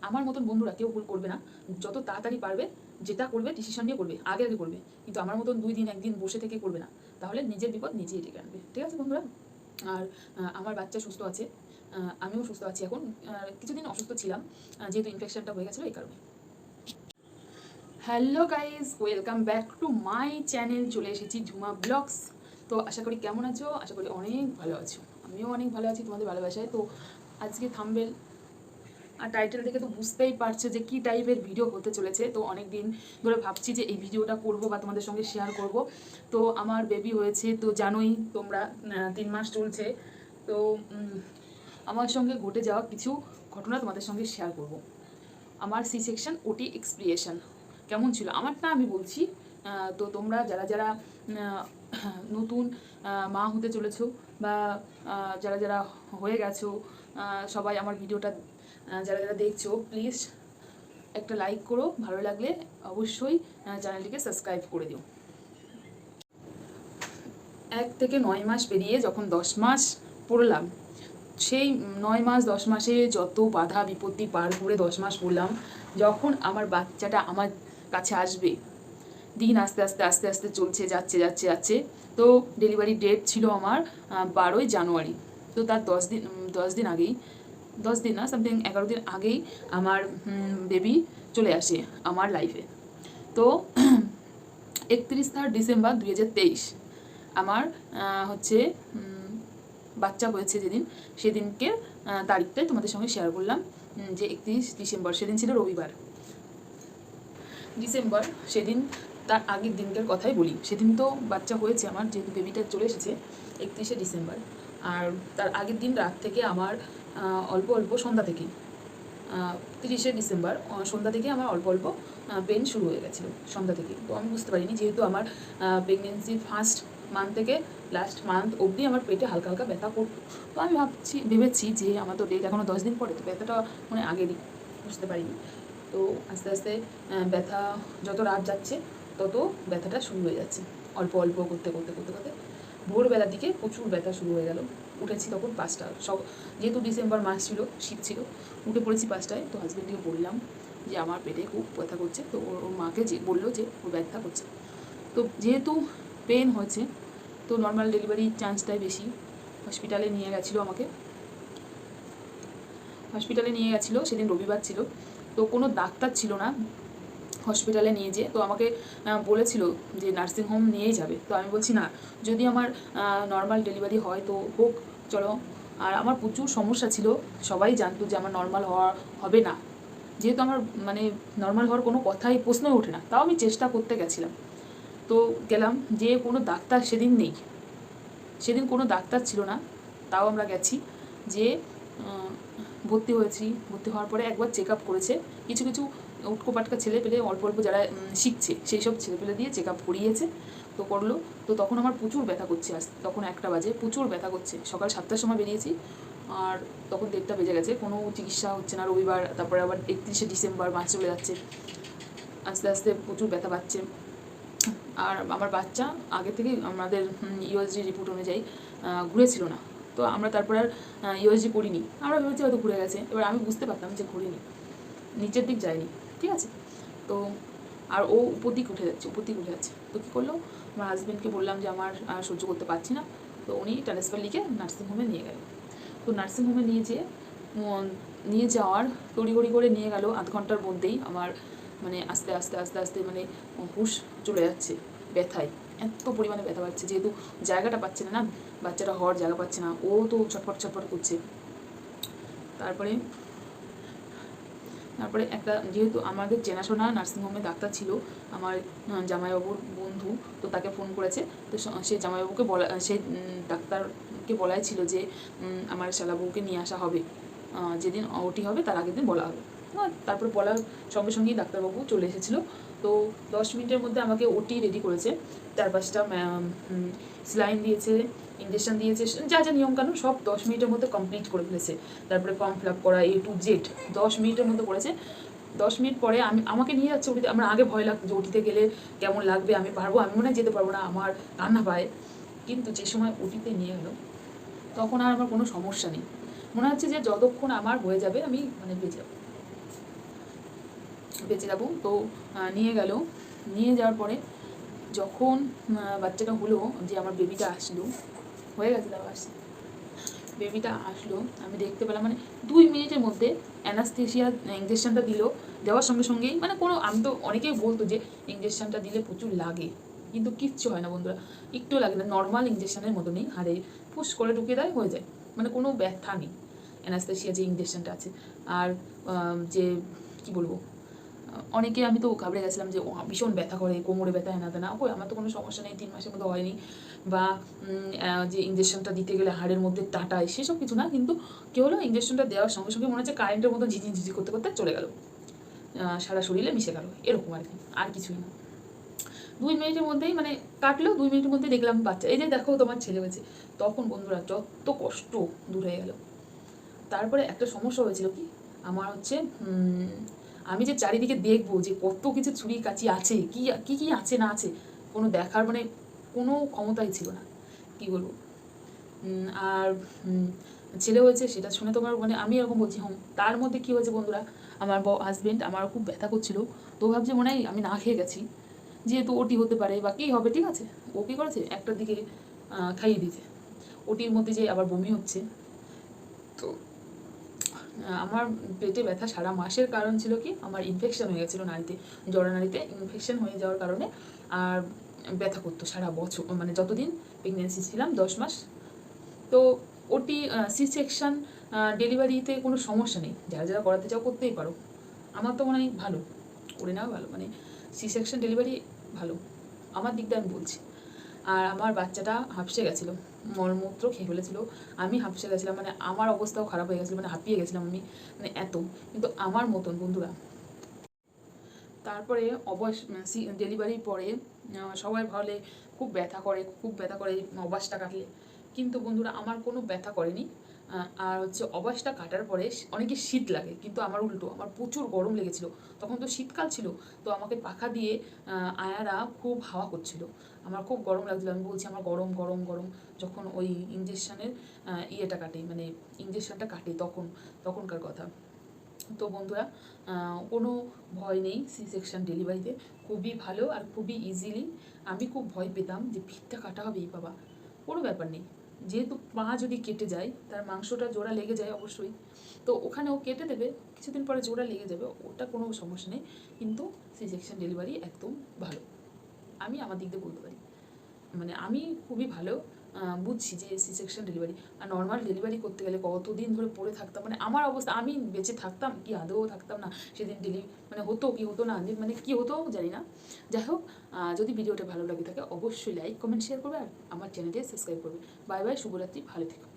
আমার মতন বন্ধুরা কেউ ভুল করবে না, যত তাড়াতাড়ি পারবে যেটা করবে ডিসিশন নিয়ে করবে, আগে আগে করবে, কিন্তু আমার মতন 2 দিন 1 দিন বসে থেকে করবে না, তাহলে নিজের বিপদ নিজেই ডেকে আনবে। ঠিক আছে বন্ধুরা? আর আমার বাচ্চা সুস্থ আছে, আমিও সুস্থ আছি এখন। কিছুদিন অসুস্থ ছিলাম, যেহেতু ইনফেকশনটা হয়ে গেছিলো এই কারণে। Hello guys, welcome back to my channel. চলে এসেছি ঝুমা ব্লগস। তো আশা করি কেমন আছো? আশা করি অনেক ভালো আছো। আমিও অনেক ভালো আছি তোমাদের ভালোবাসায়। তো আজকে থাম্বনেল আর টাইটেল দেখে তো বুঝতেই পারছো যে কী টাইপের ভিডিও হতে চলেছে। তো অনেক দিন ধরে ভাবছি যে এই ভিডিওটা করব বা তোমাদের সঙ্গে শেয়ার করব। তো আমার বেবি হয়েছে, তো জানোই তোমরা, 3 মাস চলছে। তো আমার সঙ্গে ঘটে যাওয়া কিছু ঘটনা তোমাদের সঙ্গে শেয়ার করব। আমার সি সেকশন ওটি এক্সপিরিয়েশন কেমন ছিল আমারটা আমি বলছি। তো তোমরা যারা যারা নতুন মা হতে চলেছো বা যারা যারা হয়ে গেছো, সবাই আমার ভিডিওটা যারা যারা দেখছো প্লিজ একটা লাইক করো, ভালো লাগলে অবশ্যই চ্যানেলটিকে সাবস্ক্রাইব করে দিও। 1 থেকে 9 মাস পেরিয়ে যখন 10 মাস পড়লাম, সেই 9 মাস 10 মাসে যত বাধা বিপত্তি পার করে 10 মাস পড়লাম, যখন আমার বাচ্চাটা আমার কাছে আসবে, দিন আস্তে আস্তে আস্তে আস্তে চলছে, যাচ্ছে যাচ্ছে যাচ্ছে। তো ডেলিভারি ডেট ছিল আমার 12ই জানুয়ারি। তো তার 10 দিন আগেই, 10 দিন না, সামথিং 11 দিন আগেই আমার বেবি চলে আসে আমার লাইফে। তো 31 ডিসেম্বর 2023 আমার হচ্ছে বাচ্চা হয়েছে যেদিন, সেদিনকে তারিখটাই তোমাদের সঙ্গে শেয়ার করলাম যে 31 ডিসেম্বর, সেদিন ছিল রবিবার। ডিসেম্বর সেদিন, তার আগের দিনকার কথাই বলি। সেদিন তো বাচ্চা হয়েছে আমার, যেহেতু বেবিটা চলে এসেছে 31শে ডিসেম্বর। আর তার আগের দিন রাত থেকে আমার অল্প অল্প সন্ধ্যা থেকে 30শে ডিসেম্বর সন্ধ্যা থেকে আমার অল্প অল্প পেন শুরু হয়ে গেছিলো সন্ধ্যা থেকে। তো আমি বুঝতে পারিনি, যেহেতু আমার প্রেগনেন্সির ফার্স্ট মান্থ থেকে লাস্ট মান্থ অবধি আমার পেটে হালকা হালকা ব্যথা করতো। তো আমি ভেবেছি যে আমার তো ডেট এখনও 10 দিন পরে, তো ব্যথাটা মানে আগেরই, বুঝতে পারিনি। তো আস্তে আস্তে ব্যথা যত রাত যাচ্ছে তত ব্যথাটা শুরু হয়ে যাচ্ছে, অল্প অল্প করতে করতে করতে করতে ভোরবেলার দিকে প্রচুর ব্যথা শুরু হয়ে গেল। উঠেছি তখন 5টা, যেহেতু ডিসেম্বর মাস ছিল, শীত ছিল, উঠে পড়েছি 5টায়। তো হাজব্যান্ডকে বললাম যে আমার পেটে খুব ব্যথা করছে। তো ওর মাকে বললো যে ওর ব্যথা করছে। তো যেহেতু পেন হয়েছে, তো নর্মাল ডেলিভারির চান্সটাই বেশি। হসপিটালে নিয়ে গেছিলো আমাকে, হসপিটালে নিয়ে গেছিলো। সেদিন রবিবার ছিল, তো কোনো ডাক্তার ছিল না হসপিটালে নিয়ে যেয়ে। তো আমাকে বলেছিল যে নার্সিংহোম নিয়েই যাবে। তো আমি বলছি না, যদি আমার নর্মাল ডেলিভারি হয় তো হোক, চলো। আর আমার প্রচুর সমস্যা ছিল, সবাই জানতো যে আমার নর্মাল হবে না, যেহেতু আমার মানে নর্মাল হওয়ার কোনো কথাই প্রশ্নই ওঠে না। তাও আমি চেষ্টা করতে গেছিলাম। তো গেলাম, যে কোনো ডাক্তার সেদিন নেই, সেদিন কোনো ডাক্তার ছিল না। তাও আমরা গেছি, যে ভর্তি হয়েছি। ভর্তি হওয়ার পরে একবার চেক আপ করেছে। কিছু কিছু উটকো পাটকা ছেলে পেলে, অল্প অল্প যারা শিখছে সেই সব ছেলে পেলে দিয়ে চেক আপ করিয়েছে। তো করলো। তো তখন আমার প্রচুর ব্যথা করছে, তখন 1টা বাজে, প্রচুর ব্যথা করছে। সকাল 7টার সময় বেরিয়েছি, আর তখন 1টা বেজে গেছে, কোনো চিকিৎসা হচ্ছে না। রবিবার, তারপরে আবার 31শে ডিসেম্বর মাস চলে যাচ্ছে, আস্তে আস্তে প্রচুর ব্যথা পাচ্ছে। আর আমার বাচ্চা আগে থেকেই আমাদের ইউএসজি রিপোর্ট অনুযায়ী ঘুরেছিল না। তো আমরা তারপর আর ইউএসজি করিনি, আমরা ভেবেছি হয়তো ঘুরে গেছে। এবার আমি বুঝতে পারতাম যে ঘুরিনি, নিচের দিক যায়নি, ঠিক আছে। তো আর ও উপর দিক উঠে যাচ্ছে, উপর দিক উঠে যাচ্ছে। তো কী করলো, আমার হাজব্যান্ডকে বললাম যে আমার সহ্য করতে পারছি না। তো উনি ট্রান্সফার লিখে নার্সিংহোমে নিয়ে গেল। তো নার্সিংহোমে নিয়ে যাওয়ার তড়িঘড়ি করে নিয়ে গেল। আধ ঘন্টার মধ্যেই আমার মানে আস্তে আস্তে আস্তে আস্তে মানে হুঁশ চলে যাচ্ছে ব্যথায়। এত পরিমাণে ব্যথা পাচ্ছে, যেহেতু জায়গাটা পাচ্ছে না, বাচ্চাটা হওয়ার জায়গা পাচ্ছে না, ও তো ছটফট ছটফট করছে। তারপরে একটা, যেহেতু আমাদের চেনাশোনা নার্সিংহোমে ডাক্তার ছিল, আমার জামাইবাবুর বন্ধু, তো তাকে ফোন করেছে। তো সে জামাইবাবুকে সে ডাক্তারকে বলাই ছিল যে আমার শালাবুকে নিয়ে আসা হবে, যেদিন ওটি হবে তার আগের দিন বলা হবে। তারপরে বলার সঙ্গে সঙ্গেই ডাক্তারবাবু চলে এসেছিলো। তো 10 মিনিটের মধ্যে আমাকে ওটি রেডি করেছে। 4-5টা স্লাইন দিয়েছে, ইঞ্জেকশন দিয়েছে, যা যা নিয়মকানুন সব 10 মিনিটের মধ্যে কমপ্লিট করে ফেলেছে। তারপরে ফর্ম ফিল আপ করা A to Z 10 মিনিটের মধ্যে করেছে। 10 মিনিট পরে আমাকে নিয়ে যাচ্ছে ওটিতে। আমার আগে ভয় লাগতো যে ওটিতে গেলে কেমন লাগবে, আমি পারবো, আমি মনে হয় যেতে পারবো না, আমার কান্না পায়। কিন্তু যে সময় ওটিতে নিয়ে গেলো, তখন আর আমার কোনো সমস্যা নেই। মনে হচ্ছে যে যতক্ষণ আমার হয়ে যাবে আমি মানে বেঁচে যাবো। বেঁচে যাবো। তো নিয়ে গেল, নিয়ে যাওয়ার পরে যখন বাচ্চাটা হলো, যে আমার বেবিটা আসলো, হয়ে গেছে তাও আসছে, বেবিটা আসলো, আমি দেখতে পেলাম মানে 2 মিনিটের মধ্যে অ্যানাস্থেশিয়া ইঞ্জেকশনটা দিল। দেওয়ার সঙ্গে সঙ্গেই মানে কোনো, আমি তো অনেকেই বলতো যে ইঞ্জেকশনটা দিলে প্রচুর লাগে, কিন্তু কিচ্ছু হয় না বন্ধুরা, একটু লাগে না, নর্মাল ইঞ্জেকশনের মতো নেই, হাড়ে ফুস করে ঢুকে দেয়, হয়ে যায়, মানে কোনো ব্যথা নেই অ্যানাস্থেশিয়া যে ইঞ্জেকশনটা আছে। আর যে কি বলবো, অনেকে, আমি তো ঘাবড়ে গেছিলাম যে ভীষণ ব্যথা করে, কোমরে ব্যথা, হেনা তেনা, কই আমার তো কোনো সমস্যা নেই, 3 মাসের মধ্যে হয়নি, বা যে ইঞ্জেকশনটা দিতে গেলে হাড়ের মধ্যে টাটায়, সেসব কিছু না। কিন্তু কী হলো, ইঞ্জেকশনটা দেওয়ার সঙ্গে সঙ্গে মনে হচ্ছে কারেন্টের মতো ঝিঝি ঝিঝি করতে করতে চলে গেল, সারা শরীরে মিশে গেল, এরকম আর কি, আর কিছুই না। 2 মিনিটের মধ্যেই মানে কাটলো, 2 মিনিটের মধ্যে দেখলাম বাচ্চা, এই যে দেখো তোমার ছেলে হয়েছে। তখন বন্ধুরা যত কষ্ট দূর হয়ে গেল। তারপরে একটা সমস্যা হয়েছিল কি, আমার হচ্ছে আমি যে চারিদিকে দেখবো যে কত কিছু ছুরি কাচি আছে, কি কি কি আছে না আছে, কোনো দেখার মানে কোনো ক্ষমতাই ছিল না, কি বলবো। আর ছেলে হয়েছে সেটা শুনে তোমার মানে আমি এরকম বলছি তার মধ্যে কী হয়েছে বন্ধুরা, আমার হাজবেন্ড আমার খুব ব্যথা করছিল, তো ভাবছি মনে হয় আমি না খেয়ে গেছি, যেহেতু ওটি হতে পারে বা কী হবে, ঠিক আছে, ও কী করেছে একটার দিকে খাইয়ে দিয়েছে, ওটির মধ্যে যে আবার বমি হচ্ছে। তো আমার পেটে ব্যথা সারা মাসের কারণ ছিল কি, আমার ইনফেকশন হয়ে গেছিলো নাড়িতে, জরানাড়িতে ইনফেকশন হয়ে যাওয়ার কারণে আর ব্যথা করতো সারা বছর, মানে যতদিন প্রেগনেন্সি ছিলাম 10 মাস। তো ওটি সি সেকশন ডেলিভারিতে কোনো সমস্যা নেই, যারা যারা করাতে চাও করতেই পারো, আমার তো মনে হয় ভালো, করে নেওয়া ভালো, মানে সি সেকশন ডেলিভারি ভালো, আমার দিকটা আমি বলছি। আর আমার বাচ্চাটা হাঁপসে গেছিলো, মলমূত্র খেয়ে ফেলেছিল, আমি হাঁপসে গেছিলাম, মানে আমার অবস্থাও খারাপ হয়ে গেছিলো, মানে হাঁপিয়ে গেছিলাম আমি, মানে এত, কিন্তু আমার মতন বন্ধুরা। তারপরে ডেলিভারির পরে সবাই বলে খুব ব্যথা করে, খুব ব্যথা করে অবাসটা কাটলে, কিন্তু বন্ধুরা আমার কোনো ব্যথা করেনি। আর হচ্ছে অবাসটা কাটার পরে অনেকে শীত লাগে, কিন্তু আমার উল্টো, আমার প্রচুর গরম লেগেছিলো, তখন তো শীতকাল ছিল, তো আমাকে পাখা দিয়ে আয়ারা খুব হাওয়া করছিল, আমার খুব গরম লাগছিলো, আমি বলছি আমার গরম গরম গরম, যখন ওই ইঞ্জেকশনের ইয়েটা কাটে, মানে ইঞ্জেকশনটা কাটে তখনকার কথা। তো বন্ধুরা কোনো ভয় নেই সি সেকশন ডেলিভারিতে, খুবই ভালো আর খুবই ইজিলি। আমি খুব ভয় পেতাম যে পিঠটা কাটা হবে, বাবা, কোনো ব্যাপার নেই, যেহেতু পা যদি কেটে যায় তার মাংসটা জোড়া লেগে যায় অবশ্যই, তো ওখানেও কেটে দেবে, কিছুদিন পরে জোড়া লেগে যাবে, ওটা কোনো সমস্যা নেই, কিন্তু সি সেকশন ডেলিভারি একদম ভালো, আমি আমার দিক দিয়ে বলতে পারি, মানে আমি খুবই ভালো বুঝছি যে সি সেকশন ডেলিভারি। আর নর্মাল ডেলিভারি করতে গেলে কতদিন ধরে পড়ে থাকতাম, মানে আমার অবস্থা, আমি বেঁচে থাকতাম কি আদৌ থাকতাম না সেদিন, মানে হতো কি হতো না, মানে কী হতো জানি না। যাই হোক, যদি ভিডিওটা ভালো লাগে থাকে অবশ্যই লাইক কমেন্ট শেয়ার করবে, আর আমার চ্যানেলটি সাবস্ক্রাইব করবে। বাই বাই, শুভরাত্রি, ভালো থেকো।